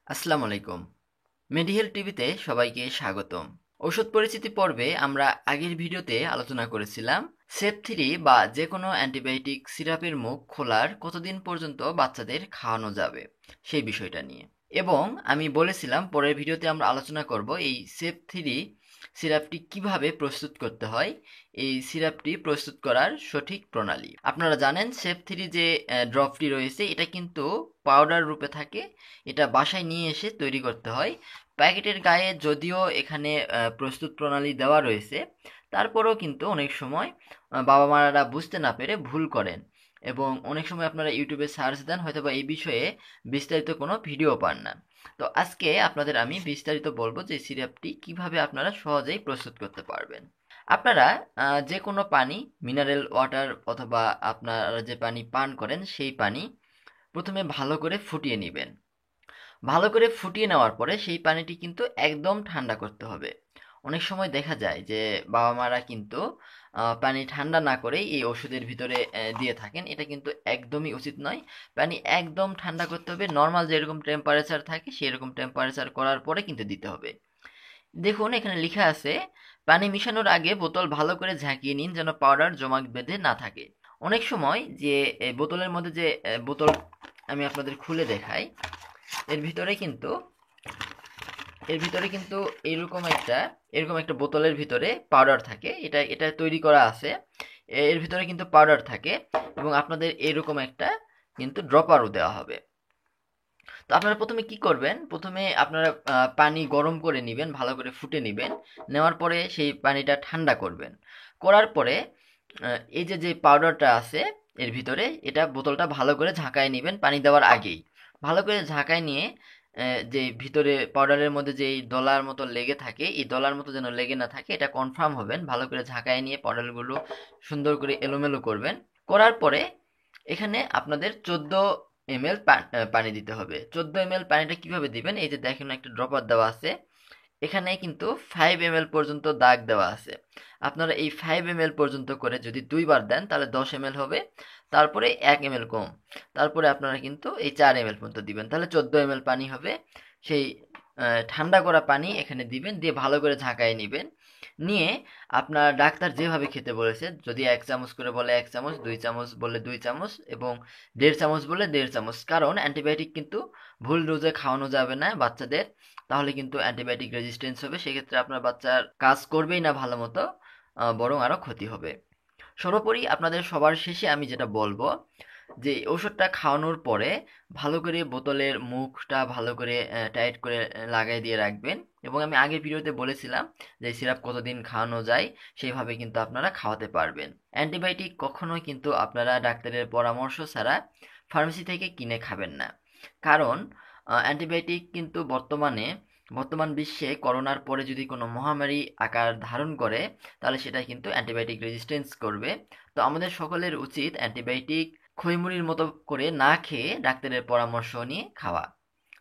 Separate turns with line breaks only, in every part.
আসসালামু আলাইকুম। মেডিহেল টিভিতে সবাইকে স্বাগতম। ওষুধ পরিচিতি পর্বে আমরা আগের ভিডিওতে আলোচনা করেছিলাম সেপ 3 বা যে কোনো অ্যান্টিবায়োটিক সিরাপের মুখ খোলার কতদিন পর্যন্ত বাচ্চাদের খাওয়ানো যাবে সেই বিষয়টা নিয়ে। এবং আমি বলেছিলাম পরের ভিডিওতে আমরা আলোচনা করব এই সেপ 3 সিরাপটি কিভাবে প্রস্তুত করতে হয়, এই সিরাপটি প্রস্তুত করার সঠিক প্রণালী। আপনারা জানেন সেপ 3 যে ড্রপটি রয়েছে এটা কিন্তু পাউডার রূপে থাকে। এটা বাসায় নিয়ে এসে তৈরি করতে হয়। প্যাকেটের গায়ে যদিও এখানে প্রস্তুত প্রণালী দেওয়া রয়েছে, তারপরেও কিন্তু অনেক সময় বাবা মারা বুঝতে না পেরে ভুল করেন এবং অনেক সময় আপনারা ইউটিউবে সার্চ দেন, হয়তোবা এই বিষয়ে বিস্তারিত কোনো ভিডিও পান না। তো আজকে আপনাদের আমি বিস্তারিত বলবো যে সিরাপটি কিভাবে আপনারা সহজেই প্রস্তুত করতে পারবেন। আপনারা যে কোনো পানি, মিনারেল ওয়াটার অথবা আপনারা যে পানি পান করেন সেই পানি প্রথমে ভালো করে ফুটিয়ে নেবেন। ভালো করে ফুটিয়ে নেওয়ার পরে সেই পানিটি কিন্তু একদম ঠান্ডা করতে হবে। অনেক সময় দেখা যায় যে বাবা মারা কিন্তু পানি ঠান্ডা না করেই এই ওষুধের ভিতরে দিয়ে থাকেন। এটা কিন্তু একদমই উচিত নয়। পানি একদম ঠান্ডা করতে হবে। নর্মাল যেরকম টেম্পারেচার থাকে সেরকম টেম্পারেচার করার পরে কিন্তু দিতে হবে। দেখুন এখানে লেখা আছে, পানি মিশানোর আগে বোতল ভালো করে ঝাঁকিয়ে নিন যেন পাউডার জমা বেঁধে না থাকে। অনেক সময় যে বোতলের মধ্যে যে বোতল আমি আপনাদের খুলে দেখাই, এর ভিতরে কিন্তু এরকম একটা বোতলের ভিতরে পাউডার থাকে। এটা তৈরি করা আছে। এর ভিতরে কিন্তু পাউডার থাকে এবং আপনাদের এরকম একটা কিন্তু ড্রপারও দেওয়া হবে। তো আপনারা প্রথমে কি করবেন, প্রথমে আপনারা পানি গরম করে নেবেন, ভালো করে ফুটে নেবেন। নেওয়ার পরে সেই পানিটা ঠান্ডা করবেন। করার পরে এই যে যে পাউডারটা আছে এর ভিতরে, এটা বোতলটা ভালো করে ঝাঁকায় নেবেন পানি দেওয়ার আগেই। ভালো করে ঝাঁকায় নিয়ে যে ভিতরে পাউডারের মধ্যে যে এই দলার মতো লেগে থাকে, এই দলার মতো যেন লেগে না থাকে এটা কনফার্ম হবেন। ভালো করে ঝাঁকায় নিয়ে পাউডারগুলো সুন্দর করে এলোমেলো করবেন। করার পরে এখানে আপনাদের 14 ml পানি দিতে হবে। 14 ml পানিটা কিভাবে দিবেন, এই যে দেখেন একটা ড্রপার দেওয়া আছে, এখানে কিন্তু 5 ml পর্যন্ত দাগ দেওয়া আছে। আপনারা এই 5 ml পর্যন্ত করে যদি 2বার দেন তাহলে 10 ml হবে। তারপরে 1 ml কম, তারপরে আপনারা কিন্তু এই 4 ml পর্যন্ত দিবেন, তাহলে 14 ml পানি হবে। সেই ঠান্ডা করা পানি এখানে দিবেন, দিয়ে ভালো করে ঝাঁকায় নেবেন। নিয়ে আপনার ডাক্তার যেভাবে খেতে বলেছে, যদি 1 চামচ করে বলে 1 চামচ, 2 চামচ বলে 2 চামচ এবং 1.5 চামচ বলে 1.5 চামচ। কারণ অ্যান্টিবায়োটিক কিন্তু ভুল ডোজে খাওয়ানো যাবে না বাচ্চাদের, তাহলে কিন্তু অ্যান্টিবায়োটিক রেজিস্ট্যান্স হবে। সেক্ষেত্রে আপনার বাচ্চার কাজ করবেই না ভালো মতো, বরং আরও ক্ষতি হবে। সর্বোপরি আপনাদের সবার শেষে আমি যেটা বলবো যে ওষুধটা খাওয়ানোর পরে ভালো করে বোতলের মুখটা ভালো করে টাইট করে লাগাই দিয়ে রাখবেন। এবং আমি আগের ভিডিওতে বলেছিলাম যে সিরাপ কতদিন খাওয়ানো যায়, সেইভাবে কিন্তু আপনারা খাওয়াতে পারবেন। অ্যান্টিবায়োটিক কখনোই কিন্তু আপনারা ডাক্তারের পরামর্শ ছাড়া ফার্মেসি থেকে কিনে খাবেন না। কারণ অ্যান্টিবায়োটিক কিন্তু বর্তমান বিশ্বে করোনার পরে যদি কোনো মহামারী আকার ধারণ করে তাহলে সেটা কিন্তু অ্যান্টিবায়োটিক রেজিস্ট্যান্স করবে। তো আমাদের সকলের উচিত অ্যান্টিবায়োটিক খইমুড়ির মতো করে না খেয়ে ডাক্তারের পরামর্শ নিয়ে খাওয়া।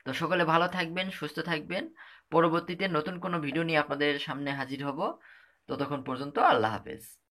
তো সকলে ভালো থাকবেন, সুস্থ থাকবেন। পরবর্তীতে নতুন কোনো ভিডিও নিয়ে আপনাদের সামনে হাজির হব। ততক্ষণ পর্যন্ত আল্লাহ হাফেজ।